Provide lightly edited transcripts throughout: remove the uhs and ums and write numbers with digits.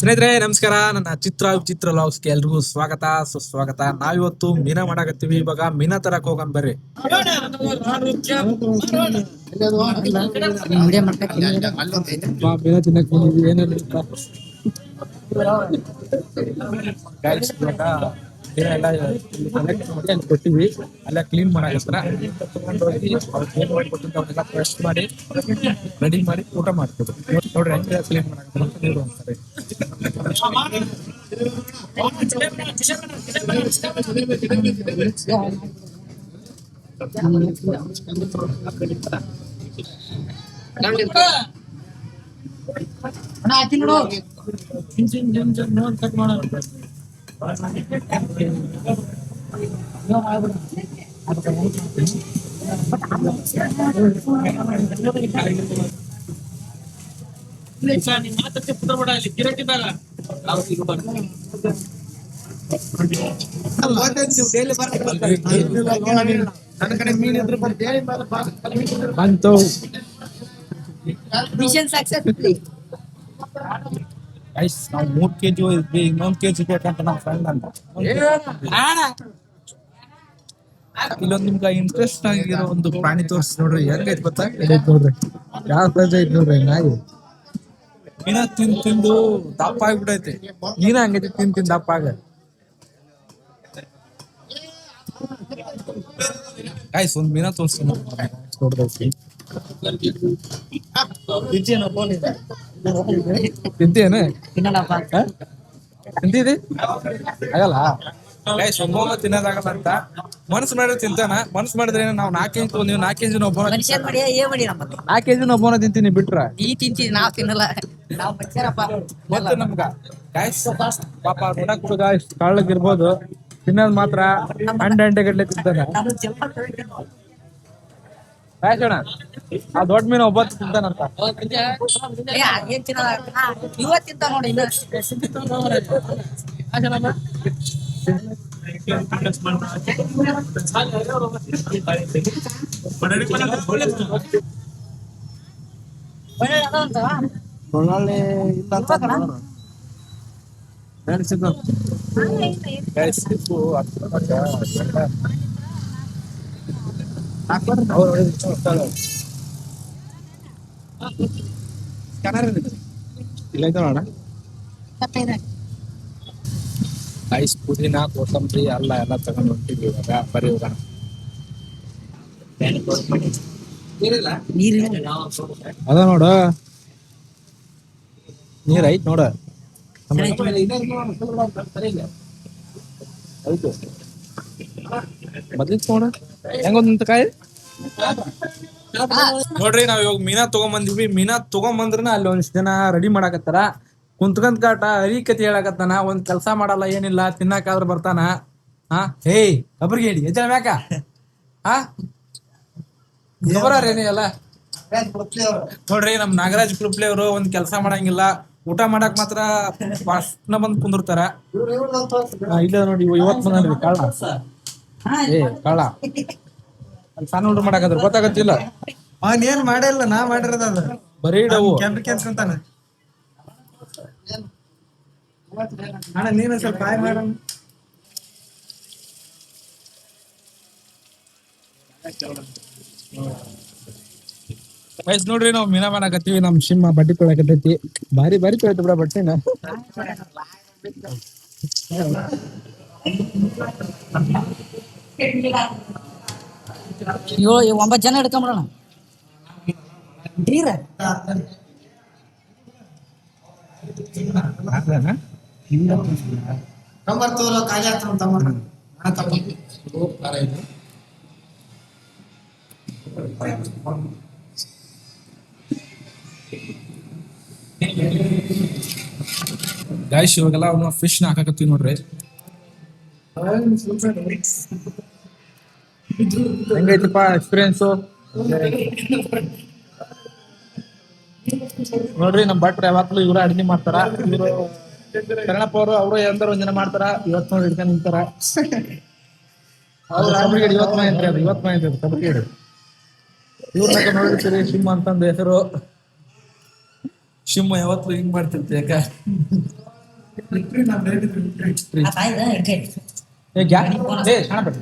ಸ್ನೇಹಿತರೆ ನಮಸ್ಕಾರ. ನನ್ನ ಚಿತ್ರ ಲಾಗ್ಸ್ಗೆ ಎಲ್ರಿಗೂ ಸ್ವಾಗತ ಸುಸ್ವಾಗತ. ನಾವಿವತ್ತು ಮೀನಾ ಮಾಡಾಕತ್ತೀವಿ. ಇವಾಗ ಮೀನಾ ತರಕ್ ಹೋಗಂ ಬರ್ರಿ. ಮೀನಾ ತಿನ್ನಕ್ ಬಂದಿದ್ವಿ. ಏನೇನು ಎಲ್ಲ ಕಲೆಕ್ಟ್ ಮಾಡಿ ಅಲ್ಲಿ ಕೊಟ್ಟಿವಿ. ಅಲ್ಲ ಕ್ಲೀನ್ ಮಾಡಾಕತ್ತಾರ. ತಗೊಂಡೋಗಿ ಅವ್ರೆಲ್ಲ ಫ್ರೆಶ್ ಮಾಡಿ ರೆಡಿ ಮಾಡಿ ಊಟ ಮಾಡ್ತೀವಿ. ನೋಡ್ರಿ ಹೆಂಗೆ ಕ್ಲೀನ್ ಮಾಡಾಕತ್ತಾರ ಅಂತ ನೀವು ಅಂತಾರೆ. ಕಟ್ ಮಾಡ ಬಂತು. ನಾವು 3 kg ಇದ್ವಿ, ಇನ್ನೊಂದು ಕೆಜಿ ಬೇಕಂತ ನಮ್ಮ ಫ್ರೆಂಡ್ ಅಂತ. ಇಲ್ಲೊಂದು ನಿಮ್ಗೆ ಇಂಟ್ರೆಸ್ಟ್ ಆಗಿರೋ ಒಂದು ಪ್ರಾಣಿ ತೋರಿಸಿ ನೋಡ್ರಿ. ಹೆಂಗೈತಿ ಗೊತ್ತಾ? ನೋಡ್ರಿ ಯಾವ ಪ್ರಜೆ ಐತಿ ನೋಡ್ರಿ. ನಾಯಿ ಮೀನಾ ತಿಂದು ದಪ್ಪ ಆಗ್ಬಿಟ್ಟೈತಿ. ಮೀನಾ ಹಂಗೈತಿ ತಿಂದು ದಪ್ಪ ಆಗ. ಗಾಯ್ಸ್ ಒಂದು ಮೀನಾ ತೋರಿಸ್ತೀನಿ ನೋಡ್ದೈತಿ. ತಿಂತೇನ ತಿಂತಿದಿ ಆಗಲ್ಲ. ಗಾಯ್ಸ್ ಒಬ್ಬ ತಿನ್ನೋದಾಗಲ್ಲ ಅಂತ ಮನಸ್ಸು ಮಾಡಿದ್ರೆ ತಿಂತಾನ. ಮನಸ್ಸು ಮಾಡಿದ್ರೆ ನಾವು 4 kg ತಗೊಂಡಿವಿ. 4 kg ಒಬ್ಬ 4 kg ಒಬ್ಬನ ತಿಂತೀನಿ ಬಿಟ್ರ ಮತ್ತೆ ನಮ್ಗ ಗಾಯ್ಸ್ ಪಾಪ ನೋಡಕ್ ಗಾಯ್ಸ್ ಕಳ್ಳಗಿರ್ಬೋದು, ತಿನ್ನೋದ್ ಮಾತ್ರ ಅಂಡೆ ಗಡ್ಲೆ ತಿಂತಾನ. ರಾಯಣ್ಣ ಆ ದೊಡ್ಡ ಮೀನು ಒಬ್ಬ ತಿಂತಾನಂತ. ರೈಸ್ ಪುದೀನ ಕೊತ್ತಂಬರಿ ಅಲ್ಲ ಎಲ್ಲ ತಗೊಂಡು ಹೊಂಟಿದ್ವಿ. ಇವಾಗ ಬರೀ ಹೋಗೋಣ. ಅದ ನೋಡ ನೀರ್ ಐತ್ ನೋಡ. ಬದ್ಲಿತ್ ನೋಡ ಹೆಂಗೊಂದ್ ಕಾಯಿ ನೋಡ್ರಿ. ನಾವ್ ಇವಾಗ ಮೀನಾ ತಗೊಂಬಂದಿವಿ. ಮೀನಾ ತಗೊಂಬಂದ್ರನ ಅಲ್ಲಿ ಒಂದಿಷ್ಟು ಜನ ರೆಡಿ ಮಾಡಾಕತ್ತಾರ. ಕುಂತ್ಕಂತ ಕಾಟ ಹರಿಕತಿ ಹೇಳಕತ್ತಾನ. ಒಂದ್ ಕೆಲ್ಸ ಮಾಡಲ್ಲ ಏನಿಲ್ಲ, ತಿನ್ನಾಕಾದ್ರ ಬರ್ತಾನ. ಹೇ ಒಬ್ರಿಗೆ ಹೇಳಿ ಎಜ್ಜ ಮ್ಯಾಕ ಗೊಬ್ಬರೇನಿ ಎಲ್ಲ ನೋಡ್ರಿ. ನಮ್ ನಾಗರಾಜ್ ಕುರುಪ್ಲೆ ಅವರು ಒಂದ್ ಕೆಲ್ಸ ಮಾಡಂಗಿಲ್ಲ, ಊಟ ಮಾಡಕ್ ಮಾತ್ರ ಫಾಸ್ಟ್ ಬಂದ್ ಕುಂದಿರ್ತಾರ. ಇಲ್ಲ ನೋಡಿ ಇವತ್ ಬಂದ್ರಿ ಕಾಳ. ಕಾಳ ಸಣ್ಣ ಊಟ ಮಾಡಾಕದ್ರ ಗೊತ್ತಾಗತ್ತಿಲ್ಲ. ಅವನ್ ಏನ್ ಮಾಡಿಲ್ಲ, ನಾ ಮಾಡಿರೋದ ಬರೀ ಇಡವು ಕೆಂಪ್ಕೊಂತಾನ. ಅಣ್ಣ ನೀನು ಸ್ವಲ್ಪ ಕಾಯ್ ಮಾಡ. ವಯಸ್ ನೋಡ್ರಿ ನಾವ್ ಮೀನಾ ಮಾಡಾಕತ್ತೀವಿ. ನಮ್ ಶಿಮ್ಮ ಬಡ್ಡಿ ತೊಳಕತೈತಿ. ಬಾರಿ ತೊಳಿತ ಬಿಡ ಬಟ್ಟೆನ. ಏಳು 9 ಜನ ಹಿಡ್ಕೊಂಬಿಡೋಣ. ಖಾಲಿ ಆಗ್ತಾನ ತಮ್ಮ. ಗಾಯ್ಸ್ ಇವಾಗೆಲ್ಲ ಅವನ್ನ ಫಿಶ್ ನ ಹಾಕಾಕತ್ತೀವಿ ನೋಡ್ರಿ. ಹೆಂಗೈತಪ್ಪ ಎಕ್ಸ್ಪೀರಿಯನ್ಸು ನೋಡ್ರಿ. ನಮ್ ಭಟ್ರು ಯಾವತ್ತೂ ಇವ್ರ ಅಡಿಗೆ ಮಾಡ್ತಾರ. ಇವರು ಶರಣಪ್ಪ ಅವರು ಎಂದರ ಒಂದ್ ಜನ ಮಾಡ್ತಾರ. ಇವತ್ತು ನೋಡಿ ಹಿಡ್ಕೊಂಡ್ ನಿಂತಾರ. ಕಬ್ರಿಗೇಡಿ ಇವತ್ತು ಮಾಹಿತಿ ಅದು ಇವತ್ತು ಮಾಹಿತಿ ಅದು ಕಬ್ರಿಗೇಡಿ ಇವ್ರನ್ನ ನೋಡಿರ್ತೀರಿ ಶಿಮ್ಮ ಅಂತಂದು ಹೆಸರು ಶಿಮ್ಮ ಯಾವತ್ತು ಹಿಂಗ್ ಮಾಡ್ತಿರ್ತಿ ಯಾಕ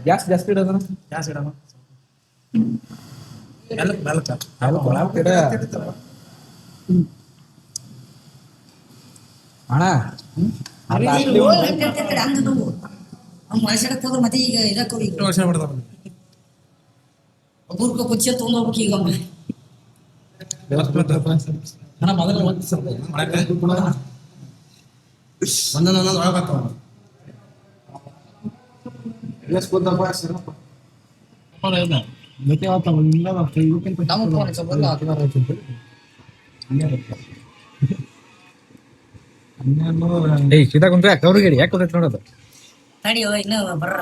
ಗ್ಯಾಸ್ ಜಾಸ್ತಿ ಇಡೋದನ್ನ ಗ್ಯಾಸ್ ಇಡಮ್ಮ ಅಣ್ಣ ಮನುಷ್ಯಕ್ಕೆ ಹೋದ್ರೆ ಮತ್ತೆ ಈಗ ಇದಕ್ಕೆ ಈಗ ವರ್ಷ ಬಿಡ್ತಾವ ಒಬ್ಬರಿಗೆ ಕುಚ್ಚ ತೊಗೊಂಡೋಗ್ಬೇಕು ಈಗ ಒಮ್ಮೆ ಅಣ್ಣ ಮೊದಲ ಒಂದು ಸ್ವಲ್ಪ ಒಂದೊಂದೊಂದು ಒಳಗತ್ತವ ಏಯ್ ಸೀದಾ ಕುಂತ್ರೆ ಕಬ್ರಿಗೇಡಿ ಯಾಕೆ ಗೊತ್ತೈತೆ ನೋಡೋದು ತಡಿಯೋ ಇನ್ನು ಬರ್ರ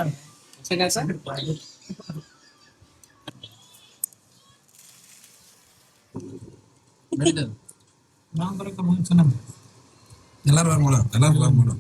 ನಾವು ಬರೋಕೆ ಮುಂಚೆ ನಮ್ಮ ಎಲ್ಲರೂ ಮಾಡ ಎಲ್ಲರೂ ಮಾಡ